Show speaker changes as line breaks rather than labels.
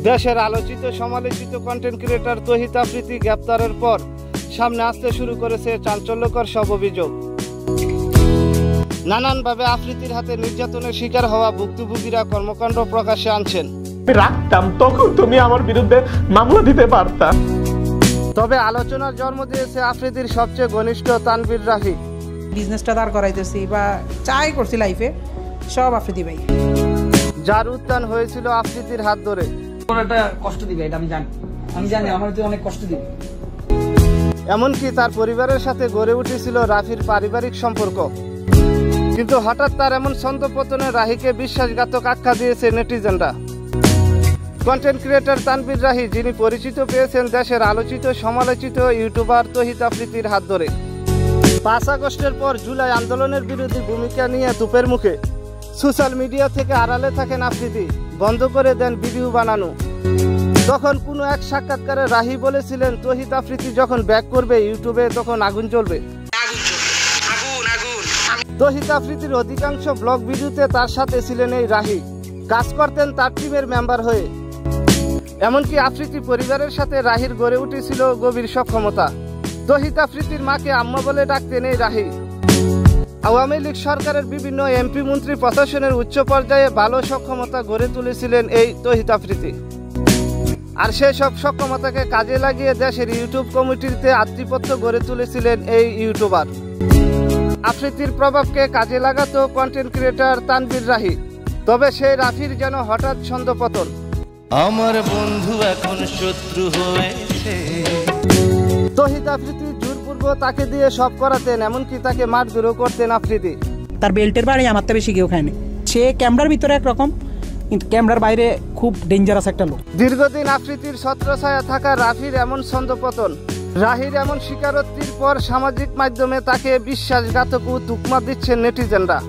দেশের আলোচিত সমালোচিত কন্টেন্ট ক্রিয়েটর তৌহিদ আফ্রিদি গ্রেপ্তারের পর সামনে আসতে শুরু করেছে চাঞ্চল্যকর সব অভিযোগ। নানানভাবে আফ্রিদির হাতে নির্যাতনের শিকার হওয়া ভুক্তভোগীরা কর্মকাণ্ড প্রকাশ্যে আনছেন।
রাখতাম তখন তুমি আমার বিরুদ্ধে মামলা দিতে পারতা।
তবে আলোচনার জন্ম দিয়েছে আফ্রিদির সবচেয়ে ঘনিষ্ঠ তানভীর রাহি।
বিজনেসটা দাঁড় করাইতেছি বা চাই করছি লাইফে সব আফ্রিদি ভাই,
যার উত্থান হয়েছিল আফ্রিদির হাত ধরে।
কষ্ট দিবে এটা আমি জানি আমার তো অনেক কষ্ট দিবে।
এমনকি তার পরিবারের সাথে গড়ে উঠেছিল রাফির পারিবারিক সম্পর্ক, কিন্তু হঠাৎ তার এমন ছন্দপতনে রাহিকে বিশ্বাসঘাতক আখ্যা দিয়েছে নেটিজেনরা। কন্টেন্ট ক্রিয়েটর তানভীর রাহি, যিনি পরিচিত পেয়েছেন দেশের আলোচিত সমালোচিত ইউটিউবার তৌহিদ আফ্রিদির হাত ধরে। 5 আগস্টের পর জুলাই আন্দোলনের বিরোধী ভূমিকা নিয়ে তোপের মুখে সোশ্যাল মিডিয়া থেকে আড়ালে থাকেন আফ্রিদি, বন্ধ করে দেন ভিডিও বানানো। তখন কোনো এক সাক্ষাৎকারে রাহি বলেছিলেন, তৌহিদ আফ্রিদি যখন ব্যাক করবে ইউটিউবে তখন আগুন জ্বলবে। তৌহিদ আফ্রিদির অধিকাংশ ব্লগ ভিডিওতে তার সাথে ছিলেন এই রাহি, কাজ করতেন তার টিমের মেম্বার হয়ে। এমনকি আফ্রিদি পরিবারের সাথে রাহির গড়ে উঠেছিল গভীর সক্ষমতা। তৌহিদ আফ্রিদির মাকে আম্মা বলে ডাকতেন এই রাহি। আওয়ামী লীগ সরকারের বিভিন্ন এমপি মন্ত্রী প্রশাসনের উচ্চ পর্যায়ে ভালো সক্ষমতা গড়ে তুলেছিলেন এই তৌহিদ আফ্রিদি। আর সেই সব সক্ষমতাকে কাজে লাগিয়ে দেশের ইউটিউব কমিটিতে আধিপত্য গড়ে তুলেছিলেন এই ইউটিউবার। আফ্রিদির প্রভাবকে কাজে লাগাতো কন্টেন্ট ক্রিয়েটর তানভীর রাহি। তবে সেই রাফির যেন হঠাৎ ছন্দপতন।
আমার বন্ধু এখন শত্রু হয়েছে।
তৌহিদ আফ্রিদি জোরপূর্ব তাকে দিয়ে সব করাতেন, এমনকি তাকে মারধরও করতেন আফ্রিদি।
তার বেল্টের বাড়ি আমার তো বেশি কেউ খায়নি। সে ক্যামেরার ভিতরে একরকম, কিন্তু ক্যামেরার বাইরে খুব ডেঞ্জারাস একটা লোক।
দীর্ঘদিন আফ্রিদির ছত্রছায়া থাকা রাফির এমন ছন্দপতন, রাহির এমন স্বীকারোক্তির পর সামাজিক মাধ্যমে তাকে বিশ্বাসঘাতক ও তুকমা দিচ্ছেন নেটিজেনরা।